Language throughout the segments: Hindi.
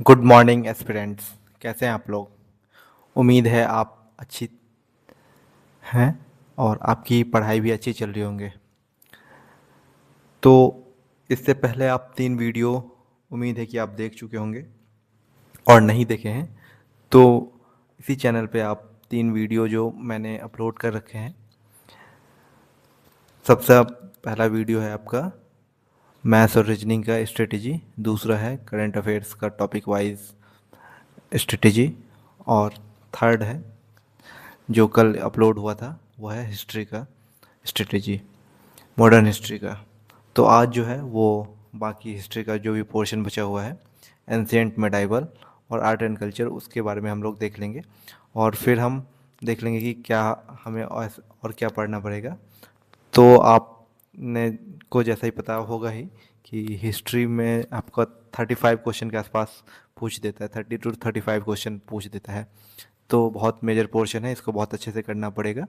Good morning aspirants. कैसे हैं आप लोग? उम्मीद है आप अच्छी हैं और आपकी पढ़ाई भी अच्छी चल रही होंगे। तो इससे पहले आप 3 वीडियो उम्मीद है कि आप देख चुके होंगे, और नहीं देखे हैं तो इसी चैनल पे आप 3 वीडियो जो मैंने अपलोड कर रखे हैं। सबसे पहला वीडियो है आपका मैथ्स और रीजनिंग का स्ट्रेटजी, दूसरा है करंट अफेयर्स का टॉपिक वाइज स्ट्रेटजी, और थर्ड है जो कल अपलोड हुआ था वो है हिस्ट्री का स्ट्रेटजी, मॉडर्न हिस्ट्री का। तो आज जो है वो बाकी हिस्ट्री का जो भी पोर्शन बचा हुआ है, एंशियंट मेडाइवल और आर्ट एंड कल्चर, उसके बारे में हम लोग देख लेंगे। और फिर हम देख लेंगे कि क्या हमें और क्या पढ़ना पड़ेगा। तो आपने को जैसा ही पता होगा ही कि हिस्ट्री में आपका 35 क्वेश्चन के आसपास पूछ देता है, 30 to 35 क्वेश्चन पूछ देता है। तो बहुत मेजर पोर्शन है, इसको बहुत अच्छे से करना पड़ेगा।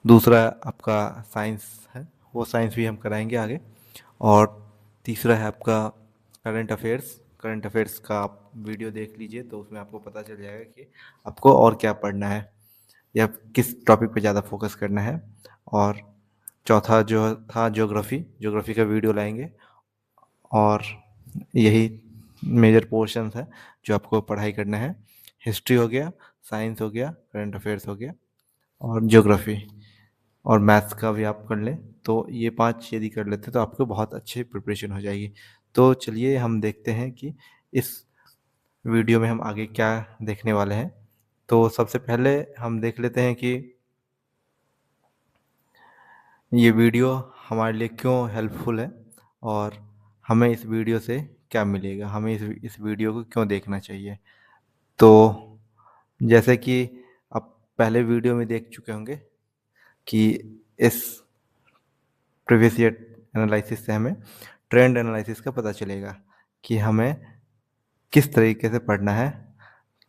दूसरा आपका साइंस है, वो साइंस भी हम कराएंगे आगे। और तीसरा है आपका करंट अफेयर्स। करंट अफेयर्स का आप वीडियो देख लीजिए तो उसमें आपको पता चल जाएगा कि आपको और क्या पढ़ना है या किस टॉपिक पे ज़्यादा फोकस करना है। और चौथा जो था ज्योग्राफी, ज्योग्राफी का वीडियो लाएंगे। और यही मेजर पोर्शंस है जो आपको पढ़ाई करना है। हिस्ट्री हो गया, साइंस हो गया, करंट अफेयर्स हो गया, और ज्योग्राफी, और मैथ्स का भी आप कर लें। तो ये 5 यदि कर लेते तो आपको बहुत अच्छी प्रिपरेशन हो जाएगी। तो चलिए हम देखते हैं कि इस वीडियो में हम आगे क्या देखने वाले हैं। तो सबसे पहले हम देख लेते हैं कि ये वीडियो हमारे लिए क्यों हेल्पफुल है और हमें इस वीडियो से क्या मिलेगा, हमें इस वीडियो को क्यों देखना चाहिए। तो जैसे कि आप पहले वीडियो में देख चुके होंगे कि इस प्रीवियस ईयर एनालिसिस से हमें ट्रेंड एनालिसिस का पता चलेगा कि हमें किस तरीके से पढ़ना है,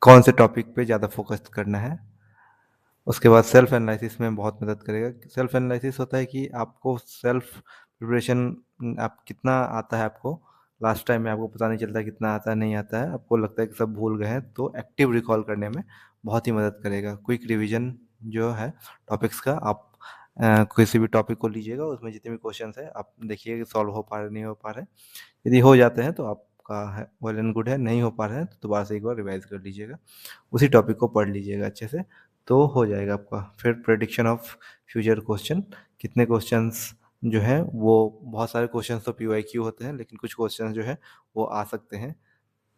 कौन से टॉपिक पे ज़्यादा फोकस करना है। उसके बाद सेल्फ एनालिसिस में बहुत मदद करेगा। सेल्फ एनालिसिस होता है कि आपको सेल्फ प्रिपरेशन आप कितना आता है आपको। लास्ट टाइम में आपको पता नहीं चलता कितना आता है, नहीं आता है, आपको लगता है कि सब भूल गए हैं, तो एक्टिव रिकॉल करने में बहुत ही मदद करेगा। क्विक रिवीजन जो है टॉपिक्स का, आप किसी भी टॉपिक को लीजिएगा, उसमें जितने भी क्वेश्चन है आप देखिए कि सॉल्व हो पा रहे नहीं हो पा रहे। यदि हो जाते हैं तो आपका है वेल एंड गुड है, नहीं हो पा रहे हैं तो दोबारा से एक बार रिवाइज कर लीजिएगा, उसी टॉपिक को पढ़ लीजिएगा अच्छे से, तो हो जाएगा आपका। फिर प्रेडिक्शन ऑफ फ्यूचर क्वेश्चन, कितने क्वेश्चंस जो हैं वो, बहुत सारे क्वेश्चंस तो पीवाईक्यू होते हैं लेकिन कुछ क्वेश्चंस जो है वो आ सकते हैं।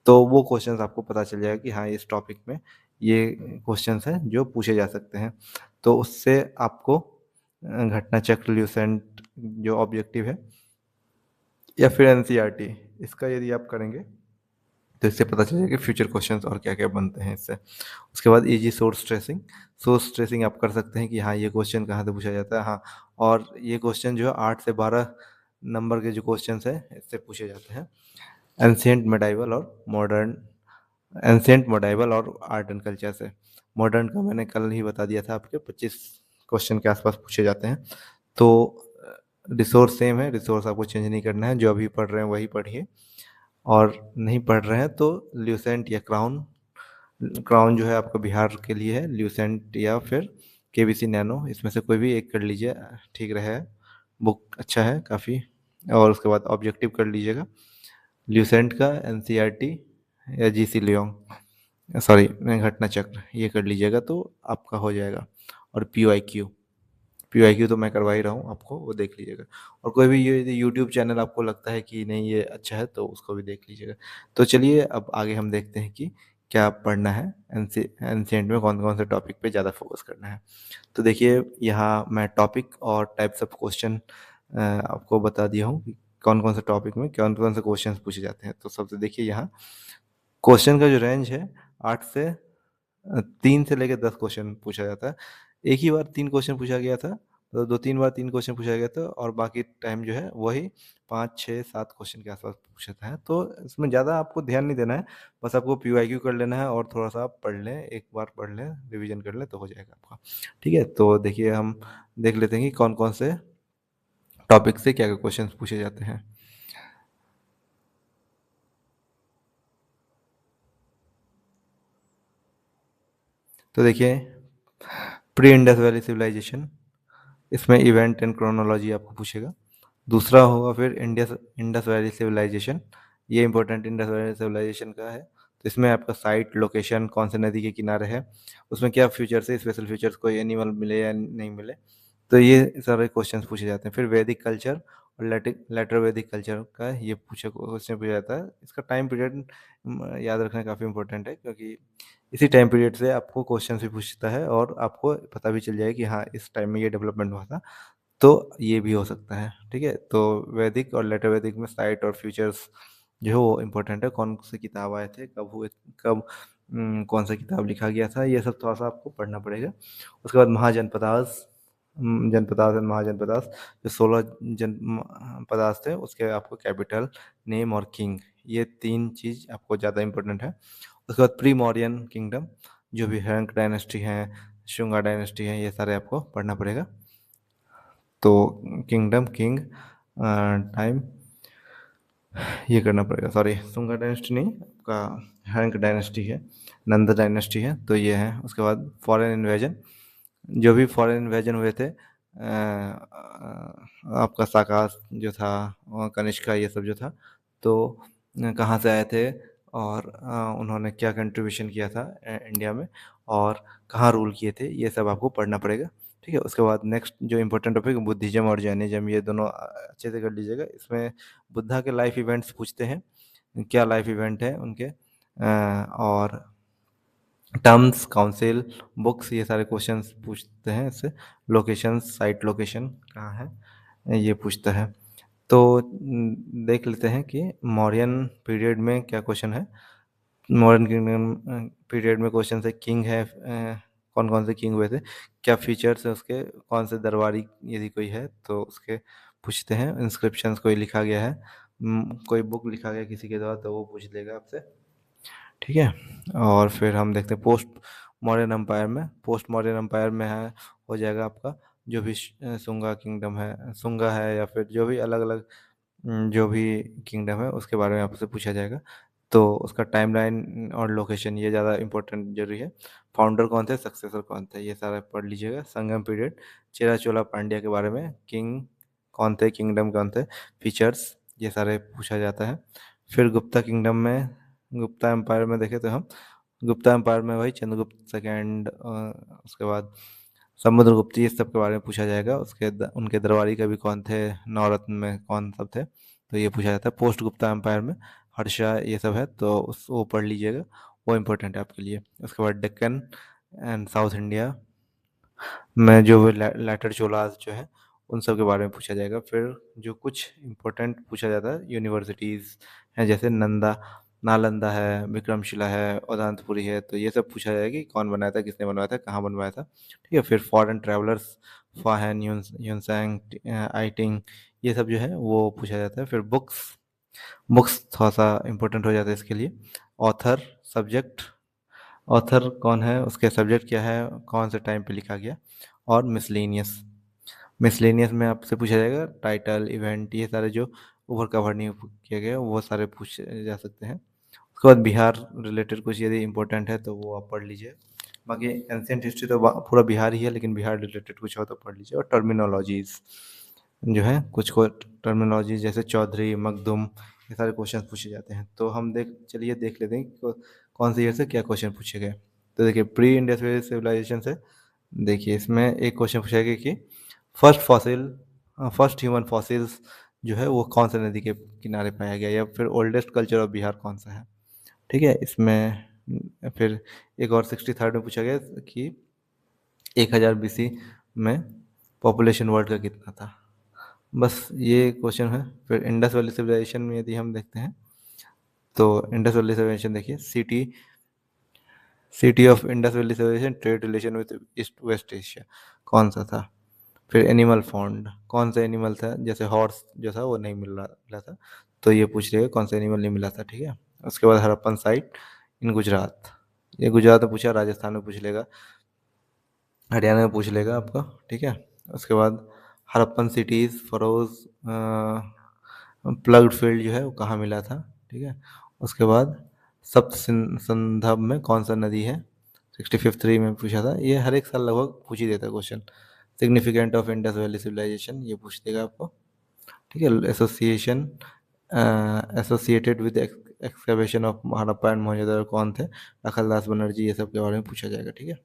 तो वो क्वेश्चंस आपको पता चल जाएगा कि हाँ इस टॉपिक में ये क्वेश्चंस हैं जो पूछे जा सकते हैं। तो उससे आपको घटना चक्र, ल्यूसेंट जो ऑब्जेक्टिव है, या फिर एनसीईआरटी, इसका यदि आप करेंगे तो इससे पता चलेगा कि फ्यूचर क्वेश्चंस और क्या क्या बनते हैं इससे। उसके बाद easy source tracing, source tracing आप कर सकते हैं कि हाँ ये क्वेश्चन कहाँ से पूछा जाता है। हाँ, और ये क्वेश्चन जो है 8 से 12 नंबर के जो क्वेश्चंस हैं इससे पूछे जाते हैं। एंशियंट मेडाइवल और मॉडर्न, एंशियंट मेडाइवल और आर्ट एंड कल्चर से। मॉडर्न का मैंने कल ही बता दिया था, आपके 25 क्वेश्चन के आसपास पूछे जाते हैं। तो रिसोर्स सेम है, रिसोर्स आपको चेंज नहीं करना है, जो अभी पढ़ रहे हैं वही पढ़िए। और नहीं पढ़ रहे हैं तो ल्यूसेंट या क्राउन, क्राउन जो है आपका बिहार के लिए है, ल्यूसेंट या फिर केबीसी नैनो, इसमें से कोई भी एक कर लीजिए, ठीक रहे। बुक अच्छा है काफ़ी। और उसके बाद ऑब्जेक्टिव कर लीजिएगा ल्यूसेंट का, एनसीईआरटी या जीसी लियोंग, सॉरी घटना चक्र, ये कर लीजिएगा तो आपका हो जाएगा। और पीवाईक्यू, पीवाईक्यू तो मैं करवा ही रहा हूँ आपको, वो देख लीजिएगा। और कोई भी ये यूट्यूब चैनल आपको लगता है कि नहीं ये अच्छा है तो उसको भी देख लीजिएगा। तो चलिए अब आगे हम देखते हैं कि क्या पढ़ना है, एनसीएंट में कौन कौन से टॉपिक पे ज़्यादा फोकस करना है। तो देखिए यहाँ मैं टॉपिक और टाइप्स ऑफ क्वेश्चन आपको बता दिया हूँ कि कौन कौन से टॉपिक में कौन कौन से क्वेश्चन पूछे जाते हैं। तो सबसे देखिए यहाँ क्वेश्चन का जो रेंज है 3 से लेकर 10 क्वेश्चन पूछा जाता है। एक ही बार 3 क्वेश्चन पूछा गया था, तो 2-3 बार 3 क्वेश्चन पूछा गया था, और बाकी टाइम जो है वही 5, 6, 7 क्वेश्चन के आसपास पूछा था। तो इसमें ज़्यादा आपको ध्यान नहीं देना है, बस आपको पीवाईक्यू कर लेना है और थोड़ा सा आप पढ़ लें, एक बार पढ़ लें, रिविजन कर लें तो हो जाएगा आपका। ठीक है, तो देखिए हम देख लेते हैं कि कौन कौन से टॉपिक से क्या क्या क्वेश्चन पूछे जाते हैं। तो देखिए, प्री इंडस वैली सिविलाइजेशन, इसमें इवेंट एंड क्रोनोलॉजी आपको पूछेगा। दूसरा होगा फिर इंडस इंडस वैली सिविलाइजेशन। ये इंपॉर्टेंट इंडस वैली सिविलाइजेशन का है। तो इसमें आपका साइट, लोकेशन, कौन से नदी के किनारे है, उसमें क्या फीचर्स है, स्पेशल फीचर्स, कोई एनिमल मिले या नहीं मिले, तो ये सारे क्वेश्चंस पूछे जाते हैं। फिर वैदिक कल्चर और लेटर वैदिक कल्चर का ये पूछे क्वेश्चन पूछा जाता है। इसका टाइम पीरियड याद रखना काफ़ी इंपॉर्टेंट है, क्योंकि इसी टाइम पीरियड से आपको क्वेश्चन भी पूछता है और आपको पता भी चल जाए कि हाँ, इस टाइम में ये डेवलपमेंट हुआ था। तो ये भी हो सकता है, ठीक है। तो वैदिक और लेटर वैदिक में साइट और फीचर्स जो है वो इम्पोर्टेंट है। कौन से किताब आए थे, कब हुए, कब कौन सा किताब लिखा गया था, ये सब थोड़ा सा आपको पढ़ना पड़ेगा। उसके बाद महाजनपदास, जनपदास एंड महाजनपदास, जो 16 जनपदास थे, उसके आपको कैपिटल, नेम और किंग, ये 3 चीज़ आपको ज़्यादा इम्पोर्टेंट है। उसके बाद प्री मौर्यन किंगडम, जो भी हैंक डायनेस्टी है, शुंगा डायनेस्टी है, ये सारे आपको पढ़ना पड़ेगा। तो किंगडम, किंग, टाइम, ये करना पड़ेगा। सॉरी, सुंगा डायनेस्टी नहीं, आपका हैंक डायनेस्टी है, नंदा डायनेस्टी है, तो ये है। उसके बाद फॉरेन इन्वेजन, जो भी फॉरेन इन्वेजन हुए थे, आपका साका जो था और कनिष्का, ये सब जो था, तो कहाँ से आए थे और उन्होंने क्या कंट्रीब्यूशन किया था इंडिया में, और कहाँ रूल किए थे, ये सब आपको पढ़ना पड़ेगा, ठीक है। उसके बाद नेक्स्ट जो इम्पोर्टेंट टॉपिक, बुद्धिज्म और जैनिज्म, ये दोनों अच्छे से कर लीजिएगा। इसमें बुद्धा के लाइफ इवेंट्स पूछते हैं, क्या लाइफ इवेंट है उनके, और टर्म्स, काउंसिल, बुक्स, ये सारे क्वेश्चंस पूछते हैं इससे। लोकेशन, साइट लोकेशन कहाँ है, ये पूछता है। तो देख लेते हैं कि मौर्यन पीरियड में क्या क्वेश्चन है। मॉडर्न किंगडम पीरियड में क्वेश्चन है, किंग है, कौन कौन से किंग हुए थे, क्या फीचर्स है उसके, कौन से दरबारी यदि कोई है तो उसके पूछते हैं। इंस्क्रिप्शंस कोई लिखा गया है, कोई बुक लिखा गया किसी के द्वारा, तो वो पूछ लेगा आपसे, ठीक है। और फिर हम देखते हैं पोस्ट मॉडर्न एम्पायर में। पोस्ट मॉडर्न एम्पायर में है, हो जाएगा आपका जो भी सुंगा किंगडम है, सुंगा है, या फिर जो भी अलग अलग जो भी किंगडम है उसके बारे में आपसे पूछा जाएगा। तो उसका टाइमलाइन और लोकेशन, ये ज़्यादा इंपॉर्टेंट जरूरी है। फाउंडर कौन थे, सक्सेसर कौन थे, ये सारा पढ़ लीजिएगा। संगम पीरियड, चेरा चोला पांड्या के बारे में, किंग कौन थे, किंगडम कौन थे, फीचर्स, ये सारे पूछा जाता है। फिर गुप्ता किंगडम में, गुप्ता एम्पायर में देखें तो हम गुप्ता एम्पायर में वही चंद्रगुप्त सेकेंड, उसके बाद समुद्रगुप्त, ये सब के बारे में पूछा जाएगा। उनके दरबारी कवि कौन थे, नवरत्न में कौन सब थे, तो ये पूछा जाता है। पोस्ट गुप्ता एम्पायर में हर्षा, ये सब है, तो उस वो पढ़ लीजिएगा, वो इम्पोर्टेंट है आपके लिए। उसके बाद डेक्कन एंड साउथ इंडिया में जो भी लेटर चोलास जो है, उन सब के बारे में पूछा जाएगा। फिर जो कुछ इम्पोर्टेंट पूछा जाता है, यूनिवर्सिटीज़ हैं, जैसे नालंदा है, विक्रमशिला है, उदंतपुरी है, तो ये सब पूछा जाएगा कि कौन बनाया था, किसने बनवाया था, कहाँ बनवाया था, ठीक है। फिर फॉरेन ट्रैवलर्स, फाहन, यूनसैंग, आइटिंग, ये सब जो है वो पूछा जाता है। फिर बुक्स, बुक्स थोड़ा सा इम्पोर्टेंट हो जाता है इसके लिए। ऑथर, सब्जेक्ट, ऑथर कौन है, उसके सब्जेक्ट क्या है, कौन से टाइम पे लिखा गया, और मिसलेनियस, मिसलेनियस में आपसे पूछा जाएगा टाइटल, इवेंट, ये सारे जो ऊपर कवर नहीं किया गया वो सारे पूछे जा सकते हैं। उसके बाद बिहार रिलेटेड कुछ यदि इंपॉर्टेंट है तो वो आप पढ़ लीजिए। बाकी एंशियंट हिस्ट्री तो पूरा बिहार ही है, लेकिन बिहार रिलेटेड कुछ हो तो पढ़ लीजिए। और टर्मिनोलॉजीज़ जो है, कुछ को टर्मिनोलॉजी जैसे चौधरी, मखदूम, ये सारे क्वेश्चन पूछे जाते हैं। तो हम चलिए देख लेते हैं कि कौन से ईयर से क्या क्वेश्चन पूछे गए। तो देखिए, प्री इंडस्ट्रियल सिविलाइजेशन से देखिए, इसमें एक क्वेश्चन पूछा गया कि first fossil first human fossils जो है वो कौन सा नदी के किनारे पाया गया, या फिर ओल्डेस्ट कल्चर ऑफ बिहार कौन सा है, ठीक है। इसमें फिर एक और 63rd में पूछा गया कि 1000 BC में पॉपुलेशन वर्ल्ड का कितना था। बस ये क्वेश्चन है। फिर इंडस वैली सिविलाइजेशन में यदि हम देखते हैं, तो इंडस वैली सिविलाइजेशन देखिए, city of Indus valley civilisation, trade relation with east west Asia, कौन सा था। फिर एनिमल फाउंड, कौन सा एनिमल था, जैसे हॉर्स जो था वो नहीं मिला था, तो ये पूछ रहे कौन सा एनिमल नहीं मिला था, ठीक है। उसके बाद हड़प्पन साइट इन गुजरात, ये गुजरात में पूछा, राजस्थान में पूछ लेगा, हरियाणा में पूछ लेगा आपका, ठीक है। उसके बाद Harappan cities, furrows, ploughed field जो है वो कहाँ मिला था, ठीक है। उसके बाद सप्त सिंधु में कौन सा नदी है, 65 में पूछा था। ये हर एक साल लगभग पूछ ही देता है question. Significant of Indus valley civilisation ये पूछ देगा आपको। ठीक है, association associated with excavation of Harappa and Mohenjodaro कौन थे, दखलदास बनर्जी, ये सब के बारे में पूछा जाएगा। ठीक है,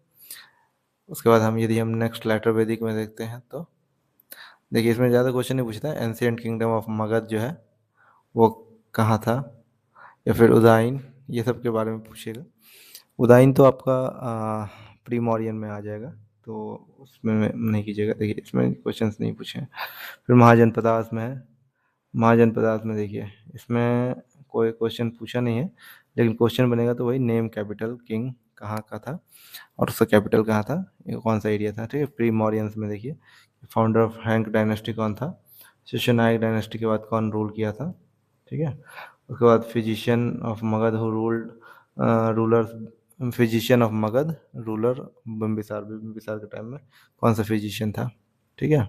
उसके बाद यदि हम नेक्स्ट लेटर वैदिक में देखते हैं तो देखिए इसमें ज़्यादा क्वेश्चन नहीं पूछता है। एंशियंट किंगडम ऑफ मगध जो है वो कहाँ था, या फिर उदाइन, ये सब के बारे में पूछेगा। उदाइन तो आपका प्री मौर्यन में आ जाएगा, तो उसमें नहीं कीजिएगा। देखिए इसमें क्वेश्चंस नहीं पूछे हैं। फिर महाजनपदास में है। महाजनपदास में देखिए इसमें कोई क्वेश्चन पूछा नहीं है, लेकिन क्वेश्चन बनेगा तो वही नेम कैपिटल किंग कहाँ का था और उसका कैपिटल कहाँ था, ये कौन सा एरिया था। ठीक है, प्री मौर्यंस में देखिए फाउंडर ऑफ हैंक डायनेस्टी कौन था, शिशुनायक डायनेस्टी के बाद कौन रूल किया था। ठीक है, उसके बाद physician of Magadh who ruled ruler physician of Magadh ruler Bimbisara, Bimbisara के टाइम में कौन सा फिजिशियन था। ठीक है,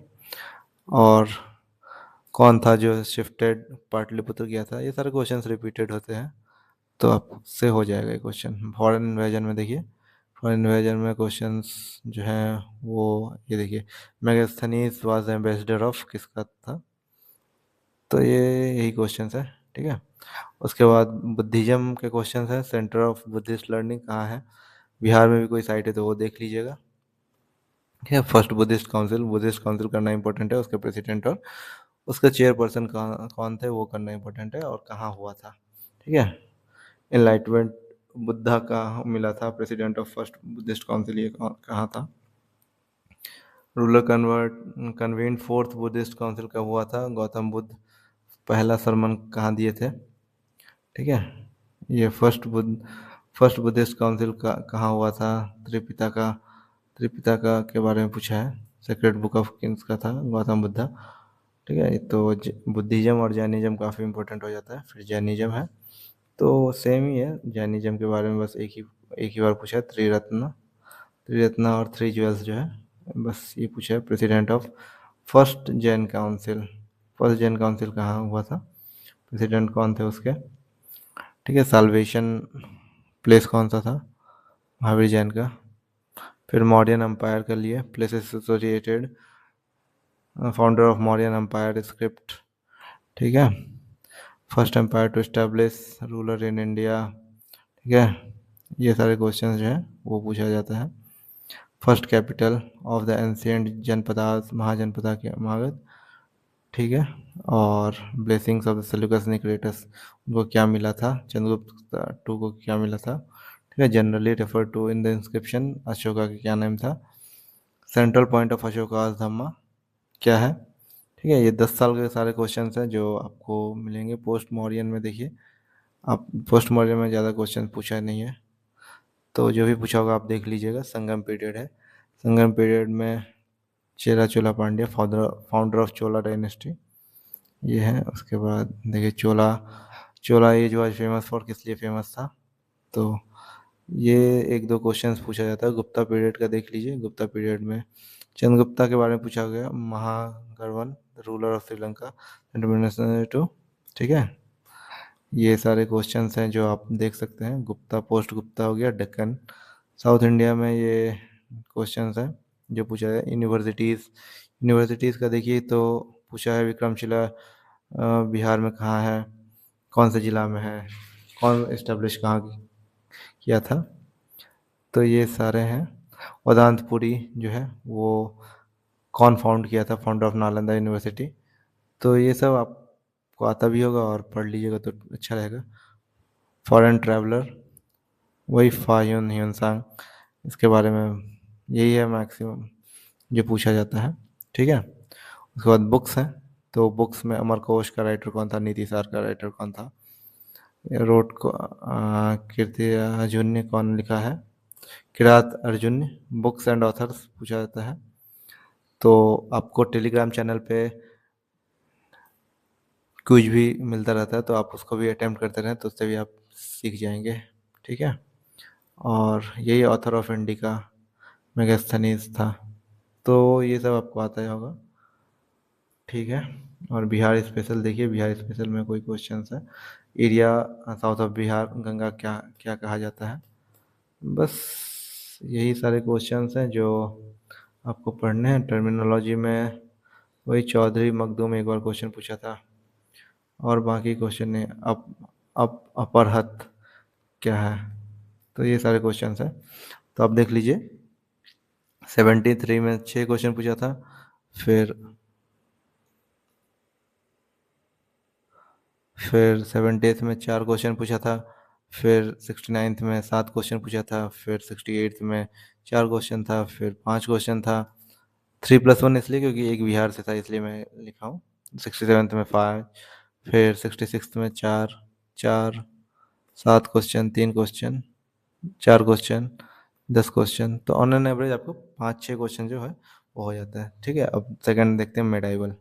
और कौन था जो शिफ्टेड पाटलिपुत्र किया था। ये सारे क्वेश्चंस रिपीटेड होते हैं, तो आपसे हो जाएगा ये क्वेश्चन। फॉरेन इन्वेजन में देखिए, फॉरेन इन्वेजन में क्वेश्चंस जो हैं वो ये देखिए, मेगास्थनीज वाज एम्बेसडर ऑफ किसका था, तो ये यही क्वेश्चंस है। ठीक है, उसके बाद बुद्धिज्म के क्वेश्चंस हैं। सेंटर ऑफ बुद्धिस्ट लर्निंग कहाँ है, बिहार में भी कोई साइट है तो वो देख लीजिएगा। ठीक है, फर्स्ट बुद्धिस्ट काउंसिल करना इंपॉर्टेंट है, उसके प्रेसिडेंट और उसका चेयरपर्सन कौन थे वो करना इंपॉर्टेंट है, और कहाँ हुआ था। ठीक है, एनलाइटमेंट बुद्धा का मिला था, president of first Buddhist council ये कहाँ था। Ruler convene fourth Buddhist council कब हुआ था, गौतम बुद्ध पहला सरमन कहाँ दिए थे। ठीक है, ये फर्स्ट बुद्धिस्ट काउंसिल का कहाँ हुआ था, त्रिपिटका के बारे में पूछा है। सेक्रेट बुक ऑफ किंग्स का था गौतम बुद्धा। ठीक है, तो बुद्धिज्म और जैनिज्म काफ़ी इंपॉर्टेंट हो जाता है। फिर जैनिज्म है तो सेम ही है, जैनिज्म के बारे में बस एक ही बार पूछा है। त्रिरत्न और थ्री ज्वेल्स जो है बस ये पूछा है। President of first Jan council कहाँ हुआ था, प्रेसिडेंट कौन थे उसके। ठीक है, साल्वेशन प्लेस कौन सा था, महावीर जैन का। फिर मौर्यन एम्पायर के लिए places associated, founder of Mauryan empire script. ठीक है, first empire to establish ruler in India. ठीक है, ये सारे क्वेश्चंस जो हैं वो पूछा जाता है। First capital of the ancient janapada mahajanapada के मगध। ठीक है, और blessings of the Seleucus Nicator उनको क्या मिला था, चंद्रगुप्त टू को क्या मिला था। ठीक है, generally refer to in the inscription Ashoka का क्या नाम था। Central point of Ashoka dhamma क्या है। ठीक है, ये 10 साल के सारे क्वेश्चन हैं जो आपको मिलेंगे। पोस्ट मॉरियन में देखिए, आप पोस्ट मॉरियन में ज़्यादा क्वेश्चन पूछा नहीं है, तो जो भी पूछा होगा आप देख लीजिएगा। संगम पीरियड है, संगम पीरियड में Chera Chola Pandya founder of Chola dynasty ये है। उसके बाद देखिए Chola age was famous for किस लिए फेमस था, तो ये एक दो क्वेश्चंस पूछा जाता है। गुप्ता पीरियड का देख लीजिए, गुप्ता पीरियड में चंद्रगुप्ता के बारे में पूछा गया, महागरवन रूलर ऑफ श्रीलंका। ठीक है, ये सारे क्वेश्चंस हैं जो आप देख सकते हैं। गुप्ता पोस्ट गुप्ता हो गया, डेक्कन। साउथ इंडिया में ये क्वेश्चंस हैं जो पूछा है। यूनिवर्सिटीज़ का देखिए तो पूछा है विक्रमशिला बिहार में कहाँ है, कौन से ज़िला में है, कौन इस्टेब्लिश कहाँ किया था, तो ये सारे हैं। वेदांतपुरी जो है वो कौन फाउंड किया था, फाउंडर ऑफ नालंदा यूनिवर्सिटी। तो ये सब आपको आता भी होगा और पढ़ लीजिएगा तो अच्छा रहेगा। फॉरेन ट्रैवलर वही फायुन ह्यूनसांग, इसके बारे में यही है मैक्सिमम जो पूछा जाता है। ठीक है, उसके बाद बुक्स हैं, तो बुक्स में अमरकोश का राइटर कौन था, नीतिसार का राइटर कौन था, रोट को कीर्ति अर्जुन ने कौन लिखा है, Kirat Arjun. Books and authors पूछा जाता है, तो आपको टेलीग्राम चैनल पे कुछ भी मिलता रहता है, तो आप उसको भी अटेम्प्ट करते रहें, तो उससे भी आप सीख जाएंगे। ठीक है, और यही ऑथर ऑफ इंडिका मेगास्थनीज था, तो ये सब आपको आता ही होगा। ठीक है, और बिहार स्पेशल देखिए, बिहार स्पेशल में कोई क्वेश्चन है। Area south of Bihar Ganga क्या क्या कहा जाता है, बस यही सारे क्वेश्चंस हैं जो आपको पढ़ने हैं। टर्मिनोलॉजी में वही चौधरी मखदूम एक बार क्वेश्चन पूछा था, और बाकी क्वेश्चन ने अपरहत क्या है, तो ये सारे क्वेश्चंस हैं। तो आप देख लीजिए, 73 में 6 क्वेश्चन पूछा था, फिर 78 में 4 क्वेश्चन पूछा था, फिर 69 में 7 क्वेश्चन पूछा था, फिर 68 में 4 क्वेश्चन था, फिर 5 क्वेश्चन था। 3+1 इसलिए क्योंकि एक बिहार से था, इसलिए मैं लिखा हूँ। 67 में 5, फिर 66 में 4, 4, 7 क्वेश्चन, 3 क्वेश्चन, 4 क्वेश्चन, 10 क्वेश्चन। तो ऑन एन एवरेज आपको 5-6 क्वेश्चन जो है वो हो जाता है। ठीक है, अब सेकंड देखते हैं मेडाइवल।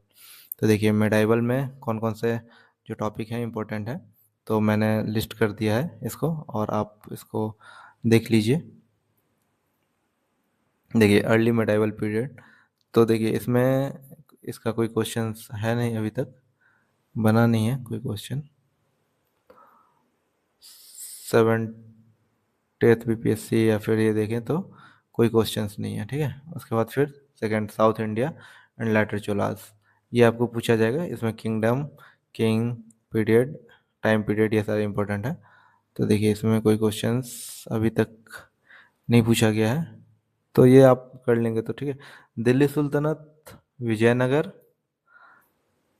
तो देखिए मेडाइवल में कौन कौन से जो टॉपिक हैं इंपॉर्टेंट है, तो मैंने लिस्ट कर दिया है इसको, और आप इसको देख लीजिए। देखिए अर्ली मेडाइवल पीरियड, तो देखिए इसमें इसका कोई क्वेश्चन है नहीं, अभी तक बना नहीं है कोई क्वेश्चन। 7th बीपीएससी या फिर ये देखें तो कोई क्वेश्चंस नहीं है। ठीक है, उसके बाद फिर second south India and later Cholas, ये आपको पूछा जाएगा। इसमें kingdom, king, period, time period, ये सारे इंपॉर्टेंट है। तो देखिए इसमें कोई क्वेश्चंस अभी तक नहीं पूछा गया है, तो ये आप कर लेंगे तो ठीक है। दिल्ली सुल्तनत, विजयनगर,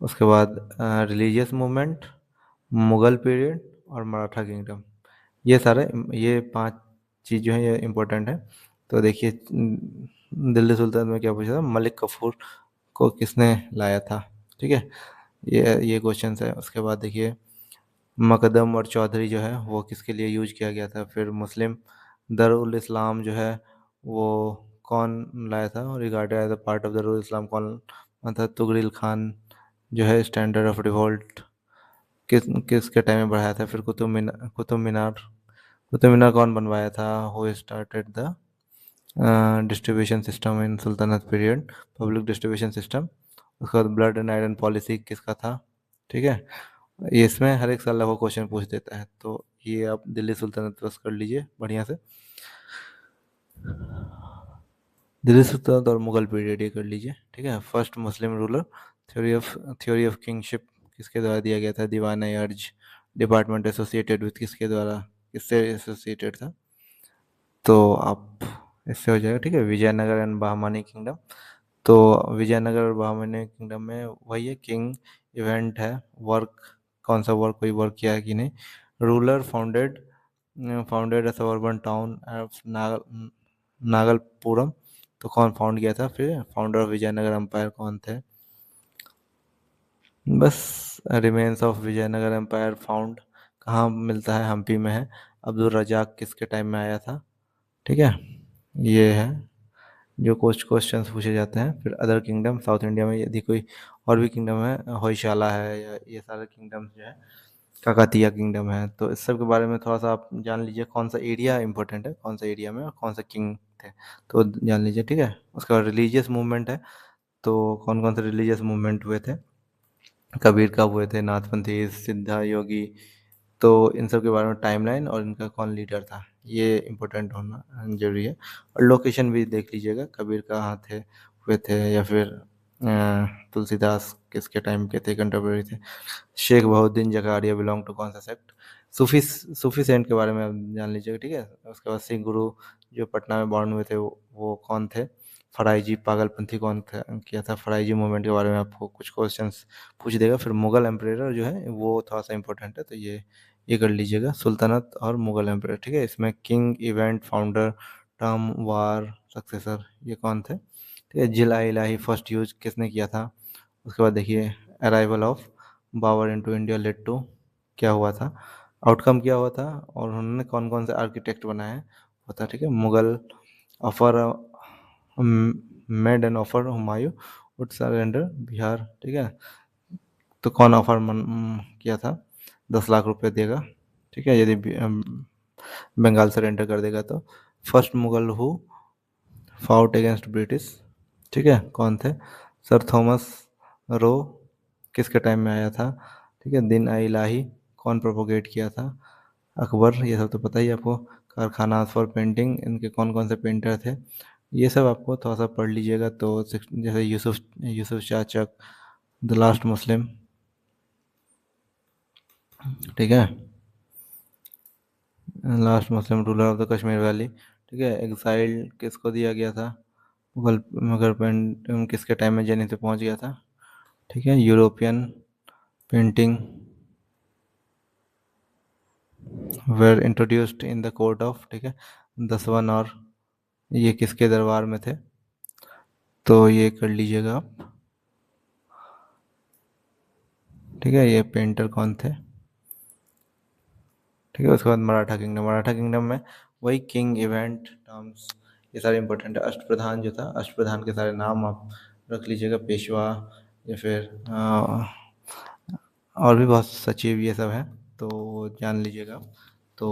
उसके बाद रिलीजियस मूवमेंट, मुग़ल पीरियड और मराठा किंगडम, ये सारे, ये 5 चीज़ जो है ये इम्पोर्टेंट है। तो देखिए दिल्ली सुल्तान में क्या पूछा था, मलिक कफूर को किसने लाया था। ठीक है, ये क्वेश्चन है। उसके बाद देखिए मकदम और चौधरी जो है वो किसके लिए यूज किया गया था। फिर मुस्लिम दरुल इस्लाम जो है वो कौन लाया था, और regarded as a part of Darul Islam कौन, मतलब तुगरिल खान जो है स्टैंडर्ड ऑफ रिवोल्ट किसके टाइम में बढ़ाया था। फिर कुतुब मीनार कौन बनवाया था, who started the distribution system in Sultanate period, public distribution system. उसके बाद ब्लड एंड आयरन पॉलिसी किसका था। ठीक है, ये इसमें हर एक साल आपको क्वेश्चन पूछ देता है, तो ये आप दिल्ली सुल्तनत बस कर लीजिए बढ़िया से। दिल्ली सुल्तनत और मुगल पीरियड ये कर लीजिए। ठीक है, first Muslim ruler, theory of kingship किसके द्वारा दिया गया था, दीवान अर्ज। डिपार्टमेंट एसोसिएटेड विथ किसके द्वारा, किससे एसोसिएटेड था, तो आप इससे हो जाएगा। ठीक है, विजयनगर एंड बहमानी किंगडम, तो विजयनगर और बहमानी किंगडम में वही है, किंग इवेंट है, वर्क कौन सा वर्क, कोई वर्क किया है कि नहीं। Ruler founded a suburban town of Nagalapuram, तो कौन फाउंड किया था। फिर फाउंडर ऑफ विजयनगर एम्पायर कौन थे। बस remains of Vijayanagar empire found कहाँ मिलता है, हम्पी में है। अब्दुल रजाक किसके टाइम में आया था। ठीक है, ये है जो कुछ क्वेश्चंस पूछे जाते हैं। फिर अदर किंगडम, साउथ इंडिया में यदि कोई और भी किंगडम है, होयशाला है, या ये सारे किंगडम्स जो है, काकतीय किंगडम है, तो इस सब के बारे में थोड़ा सा आप जान लीजिए। कौन सा एरिया इंपॉर्टेंट है, कौन सा एरिया में और कौन सा किंग थे, तो जान लीजिए। ठीक है, उसके बाद रिलीजियस मूवमेंट है, तो कौन कौन से रिलीजियस मूवमेंट हुए थे, कबीर कब हुए थे, नाथपंथी, सिद्धा योगी, तो इन सब के बारे में टाइमलाइन और इनका कौन लीडर था, ये इम्पोर्टेंट होना जरूरी है। और लोकेशन भी देख लीजिएगा, कबीर कहाँ थे, हुए थे, या फिर तुलसीदास किसके टाइम के थे, कंटेम्प्रेरी थे। शेख बहुद्दीन जकारिया बिलोंग टू कौन सा सेक्ट। सूफी सेंट के बारे में आप जान लीजिएगा। ठीक है, उसके बाद सिख गुरु जो पटना में बॉर्न हुए थे वो कौन थे। फराइजी पागलपंथी कौन था, किया था। फराइजी मूवमेंट के बारे में आपको कुछ क्वेश्चंस पूछ देगा। फिर मुगल एम्परेटर जो है वो थोड़ा सा इंपॉर्टेंट है, तो ये कर लीजिएगा, सुल्तनत और मुगल एम्परेटर। ठीक है, इसमें किंग, इवेंट, फाउंडर, टर्म, वार, सक्सेसर, ये कौन थे। ठीक है, जिला इलाही फर्स्ट यूज किसने किया था। उसके बाद देखिए arrival of Babur into India led to, क्या हुआ था, आउटकम क्या हुआ था, और उन्होंने कौन कौन से आर्किटेक्ट बनाए होता। ठीक है, Mughal offer made an offer Humayun would surrender Bihar. ठीक है, तो कौन ऑफर किया था, 10 लाख रुपए देगा। ठीक है, यदि बंगाल सरेंडर कर देगा तो। First Mughal who fought against British, ठीक है, कौन थे। सर थॉमस रो किसके टाइम में आया था। ठीक है, दिन इलाही कौन प्रोपोगेट किया था। अकबर, ये सब तो पता ही है आपको। कारखाना फॉर पेंटिंग, इनके कौन कौन से पेंटर थे, ये सब आपको थोड़ा सा पढ़ लीजिएगा। तो जैसे Yusuf Yusuf Shah Chak, the last Muslim, ठीक है, last Muslim ruler of the Kashmir valley, ठीक है। एग्जाइल किसको दिया गया था, मुगल मुगल पेंट किसके टाइम में जेनिथ पे पहुंच गया था, ठीक है। European painting were introduced in the court of, ठीक है, दसवन, और ये किसके दरबार में थे, तो ये कर लीजिएगा आप, ठीक है। ये पेंटर कौन थे, ठीक है। उसके बाद मराठा किंगडम, मराठा किंगडम में वही किंग, इवेंट, टर्म्स, ये सारे इंपॉर्टेंट है। अष्टप्रधान जो था, अष्टप्रधान के सारे नाम आप रख लीजिएगा, पेशवा, या फिर और भी बहुत सचिव, ये सब है, तो जान लीजिएगा आप। तो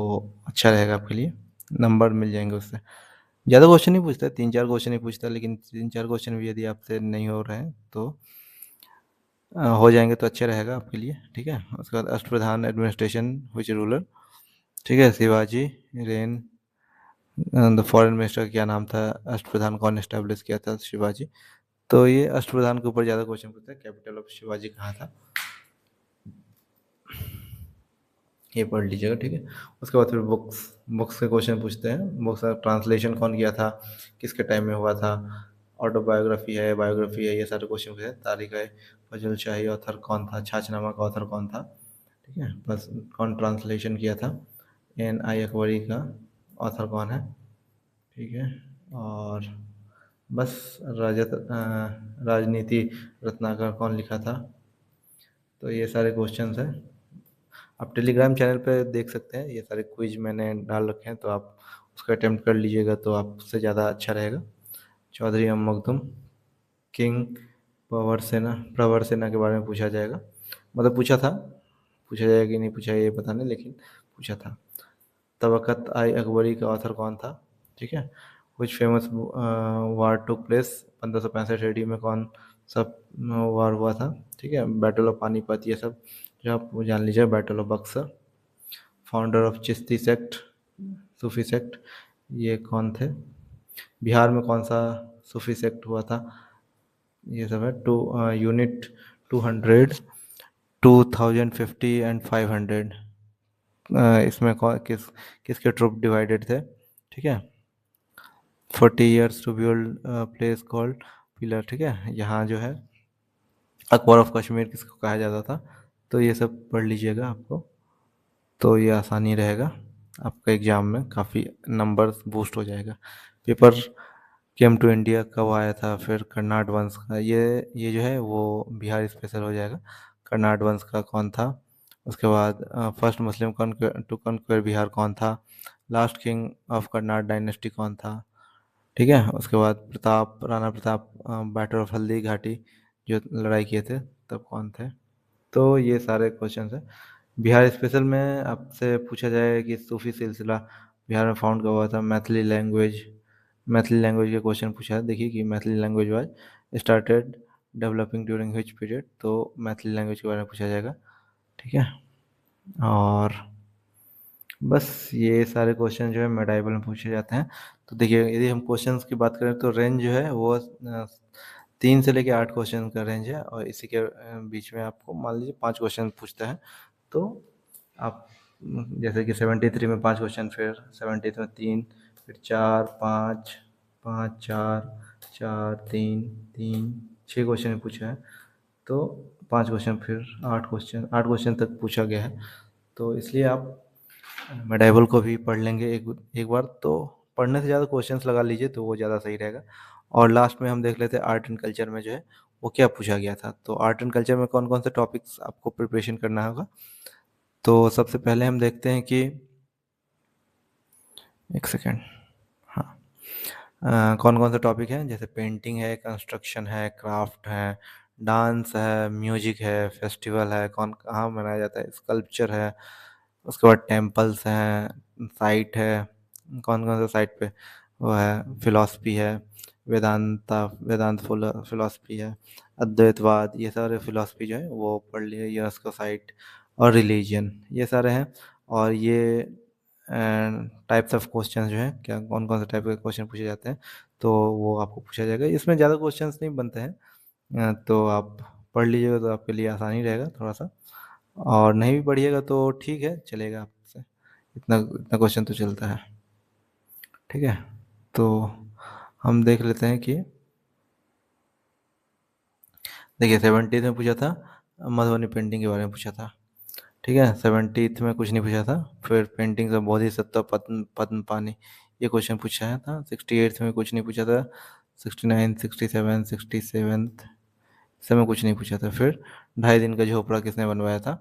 अच्छा रहेगा आपके लिए, नंबर मिल जाएंगे उससे। ज़्यादा क्वेश्चन नहीं पूछता है, 3-4 क्वेश्चन ही पूछता है, लेकिन 3-4 क्वेश्चन भी यदि आपसे नहीं हो रहे हैं तो हो जाएंगे तो अच्छा रहेगा आपके लिए, ठीक है। उसके बाद अष्टप्रधान एडमिनिस्ट्रेशन विच रूलर, ठीक है। Shivaji rain, the foreign minister का क्या नाम था, अष्टप्रधान कौन एस्टेब्लिश किया था, शिवाजी। तो ये अष्टप्रधान के ऊपर ज़्यादा क्वेश्चन पूछते हैं, कैपिटल ऑफ शिवाजी कहाँ था, ये पढ़ लीजिएगा, ठीक है। उसके बाद फिर बुक्स, बुक्स के क्वेश्चन पूछते हैं। बुक्स का ट्रांसलेशन कौन किया था, किसके टाइम में हुआ था, ऑटोबायोग्राफी है, बायोग्राफी है, ये सारे क्वेश्चन पूछते हैं। तारिक है फजल शाही ऑथर कौन था, छाछनामा का ऑथर कौन था, ठीक है। बस कौन ट्रांसलेशन किया था, एन आई अकबरी का ऑथर कौन है, ठीक है। और बस राजनीति रत्नाकर कौन लिखा था। तो ये सारे क्वेश्चंस हैं, आप टेलीग्राम चैनल पे देख सकते हैं, ये सारे क्विज मैंने डाल रखे हैं, तो आप उसका अटेम्प्ट कर लीजिएगा तो आपसे ज़्यादा अच्छा रहेगा। चौधरी अममखदुम, किंग प्रवर सेना के बारे में पूछा जाएगा, मतलब पूछा था, पूछा जाएगा कि नहीं पूछा ये पता नहीं, लेकिन पूछा था। तबक़त आई अकबरी का ऑथर कौन था, ठीक है। कुछ फेमस वार टुक प्लेस, 1565 AD में कौन सा वार हुआ था, ठीक है। बैटल ऑफ पानीपत, ये सब जो आप जान लीजिए। Battle of Buxar, founder of Chishti sect, Sufi sect, ये कौन थे। बिहार में कौन सा सूफी सेक्ट हुआ था, ये सब है। यूनिट 200, 2050 एंड 500, इसमें किसके ट्रुप डिवाइडेड थे, ठीक है। 40 years to build place called pillar, ठीक है। यहाँ जो है अकबर ऑफ कश्मीर किसको कहा जाता था, तो ये सब पढ़ लीजिएगा आपको, तो ये आसानी रहेगा आपका एग्ज़ाम में, काफ़ी नंबर बूस्ट हो जाएगा। पेपर केम टू इंडिया कब आया था, फिर कर्नाड वंश का, ये जो है वो बिहार स्पेशल हो जाएगा। कर्नाड वंश का कौन था, उसके बाद फर्स्ट मुस्लिम टू कॉन्क्वेर बिहार कौन था, last king of Karnad dynasty कौन था, ठीक है। उसके बाद राणा प्रताप, बैटल ऑफ हल्दी घाटी जो लड़ाई किए थे तब कौन थे। तो ये सारे क्वेश्चन हैं। बिहार स्पेशल में आपसे पूछा जाए कि सूफी सिलसिला बिहार में फाउंड कब हुआ था, मैथिली लैंग्वेज के क्वेश्चन पूछा है। देखिए कि Maithili language was started developing during which period, तो मैथिली लैंग्वेज के बारे में पूछा जाएगा, ठीक है। और बस ये सारे क्वेश्चन जो है मेडाइवल में पूछे जाते हैं। तो देखिए यदि हम क्वेश्चंस की बात करें तो रेंज जो है वो 3 से लेके 8 क्वेश्चन का रेंज है, और इसी के बीच में आपको मान लीजिए 5 क्वेश्चन पूछता है, तो आप जैसे कि 73 में 5 क्वेश्चन, फिर 70 में 3, फिर 4 5 5 4 4 3 3 6 क्वेश्चन पूछा है, तो 5 क्वेश्चन, फिर 8 क्वेश्चन तक पूछा गया है। तो इसलिए आप मेडाइवल को भी पढ़ लेंगे एक एक बार, तो पढ़ने से ज़्यादा क्वेश्चंस लगा लीजिए तो वो ज़्यादा सही रहेगा। और लास्ट में हम देख लेते हैं आर्ट एंड कल्चर में जो है वो क्या पूछा गया था। तो आर्ट एंड कल्चर में कौन कौन से टॉपिक्स आपको प्रिपरेशन करना होगा, तो सबसे पहले हम देखते हैं कि एक सेकेंड, हाँ, कौन कौन से टॉपिक हैं, जैसे पेंटिंग है, कंस्ट्रक्शन है, क्राफ्ट है, डांस है, म्यूजिक है, फेस्टिवल है, कौन कहाँ मनाया जाता है, स्कल्पचर है, उसके बाद टेम्पल्स हैं, साइट है, कौन कौन से साइट पे वो है, फिलॉसफी है, वेदांत फिलॉसफी है, अद्वैतवाद, ये सारे फिलॉसफी जो है वो पढ़ लिए, यूनेस्को साइट, और रिलीजन, ये सारे हैं। और ये टाइप्स ऑफ क्वेश्चन जो हैं, क्या कौन कौन से टाइप के क्वेश्चन पूछे जाते हैं, तो वो आपको पूछा जाएगा। इसमें ज़्यादा क्वेश्चंस नहीं बनते हैं, तो आप पढ़ लीजिएगा तो आपके लिए आसानी रहेगा थोड़ा सा, और नहीं भी पढ़िएगा तो ठीक है, चलेगा आपसे, इतना इतना क्वेश्चन तो चलता है। ठीक है, तो हम देख लेते हैं कि देखिए 70th में पूछा था, मधुबनी पेंटिंग के बारे में पूछा था। ठीक है, 70th में कुछ नहीं पूछा था। फिर पेंटिंग से बोधिसत्व पद्म पद्म पानी, ये क्वेश्चन पूछा था। 68th में कुछ नहीं पूछा था। 69, 67, 67th समय कुछ नहीं पूछा था। फिर 2.5 दिन का झोपड़ा किसने बनवाया था,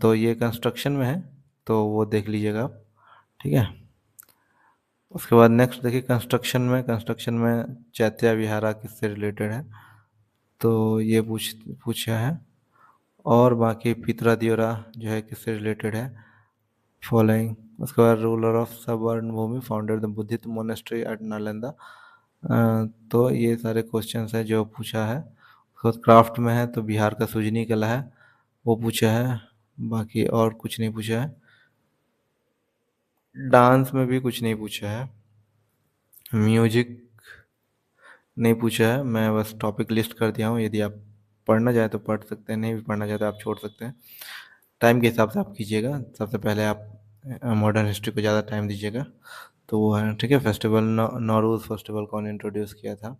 तो ये कंस्ट्रक्शन में है, तो वो देख लीजिएगा आप। ठीक है, उसके बाद नेक्स्ट देखिए, कंस्ट्रक्शन में चैत्या विहारा किससे रिलेटेड है, तो ये पूछा है। और बाकी पितरा दियोरा जो है किससे रिलेटेड है, फॉलोइंग। उसके बाद ruler of Suvarnabhumi founded the Buddhist monastery at Nalanda, तो ये सारे क्वेश्चंस हैं जो पूछा है। उसके बाद क्राफ्ट में है तो बिहार का सुजनी कला है, वो पूछा है। बाकी और कुछ नहीं पूछा है। डांस में भी कुछ नहीं पूछा है। म्यूजिक नहीं पूछा है, मैं बस टॉपिक लिस्ट कर दिया हूँ। यदि आप पढ़ना चाहे तो पढ़ सकते हैं, नहीं भी पढ़ना चाहे तो आप छोड़ सकते हैं। टाइम के हिसाब से आप कीजिएगा। सबसे पहले आप मॉडर्न हिस्ट्री को ज़्यादा टाइम दीजिएगा, तो वो है। ठीक है, फेस्टिवल नौरूज़ फेस्टिवल कौन इंट्रोड्यूस किया था।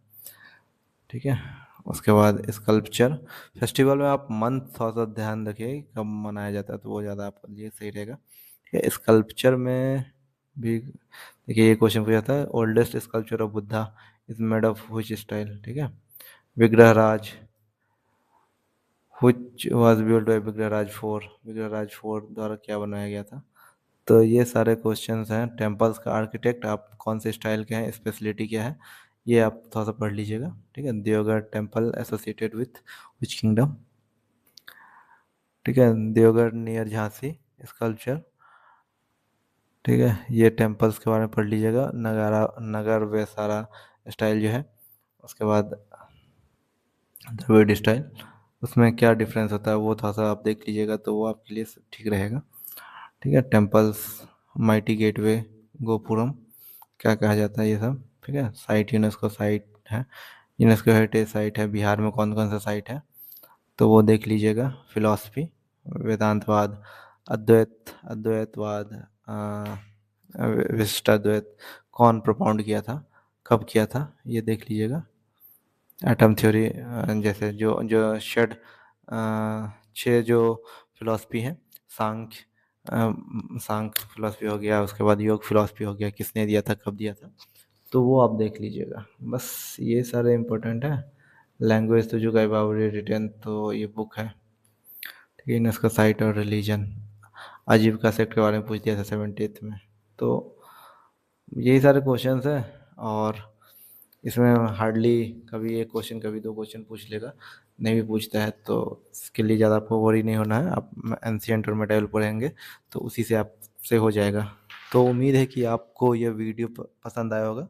ठीक है, उसके बाद स्कल्पचर फेस्टिवल में आप मंथ थोड़ा सा ध्यान रखिए कब मनाया जाता है, तो वो ज़्यादा आपके लिए सही रहेगा। ठीक है, स्कल्पचर में भी देखिए ये क्वेश्चन पूछा था, oldest sculpture of Buddha is made of which style. ठीक है, Vigraharaj which was build by Vigraharaj 4 द्वारा क्या बनाया गया था। तो ये सारे क्वेश्चंस हैं। टेम्पल्स का आर्किटेक्ट आप कौन से स्टाइल के हैं, स्पेशलिटी क्या है, ये आप थोड़ा सा पढ़ लीजिएगा। ठीक है, Deogarh temple associated with which kingdom. ठीक है, देवगढ़ नियर झांसी स्कल्पचर। ठीक है, ये टेम्पल्स के बारे में पढ़ लीजिएगा। नगर वैसारा स्टाइल जो है, उसके बाद द्रविड़ स्टाइल, उसमें क्या डिफरेंस होता है वो थोड़ा सा आप देख लीजिएगा, तो वो आपके लिए ठीक रहेगा। ठीक है, टेम्पल्स, माइटी गेटवे, गोपुरम, क्या कहा जाता है ये सब। ठीक है, साइट यूनेस्को साइट है, यूनेस्को हेरिटेज साइट है। बिहार में कौन कौन सा साइट है, तो वो देख लीजिएगा। फिलॉसफी, वेदांतवाद, अद्वैतवाद, विशिष्टाद्वैत कौन प्रोपाउंड किया था, कब किया था, ये देख लीजिएगा। एटम थ्योरी, जैसे जो जो षड छः जो फिलॉसफी है, सांख्य, सांख्य फिलॉसफी हो गया, उसके बाद योग फिलॉसफी हो गया, किसने दिया था, कब दिया था, तो वो आप देख लीजिएगा। बस ये सारे इम्पोर्टेंट है। लैंग्वेज तो जो गाइबावरी रिटर्न, तो ये बुक है। ठीक है, यूनेस्को साइट और रिलीजन, आजीविका सेक्ट के बारे में पूछ दिया था 70th में। तो यही सारे क्वेश्चंस हैं, और इसमें हार्डली कभी एक क्वेश्चन कभी दो क्वेश्चन पूछ लेगा, नहीं भी पूछता है तो इसके लिए ज़्यादा आपको वरी नहीं होना है। आप एंशिएंट और मेडाइवल पढ़ेंगे तो उसी से आपसे हो जाएगा। तो उम्मीद है कि आपको यह वीडियो पसंद आया होगा,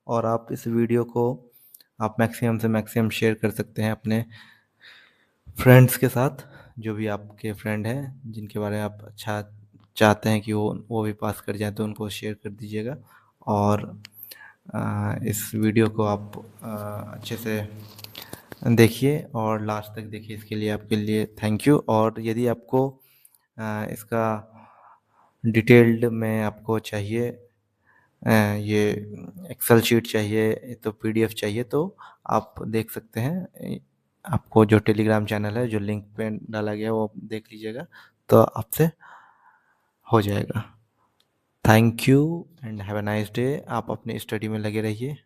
और आप इस वीडियो को आप मैक्सिमम से मैक्सिमम शेयर कर सकते हैं अपने फ्रेंड्स के साथ, जो भी आपके फ्रेंड हैं जिनके बारे में आप अच्छा चाहते हैं कि वो भी पास कर जाए, तो उनको शेयर कर दीजिएगा। और इस वीडियो को आप अच्छे से देखिए और लास्ट तक देखिए, इसके लिए आपके लिए थैंक यू। और यदि आपको इसका डिटेल्ड में आपको चाहिए, ये एक्सेल शीट चाहिए, तो पीडीएफ चाहिए, तो आप देख सकते हैं। आपको जो टेलीग्राम चैनल है, जो लिंक पे डाला गया है, वो देख लीजिएगा, तो आपसे हो जाएगा। Thank you and have a nice day. आप अपनी स्टडी में लगे रहिए।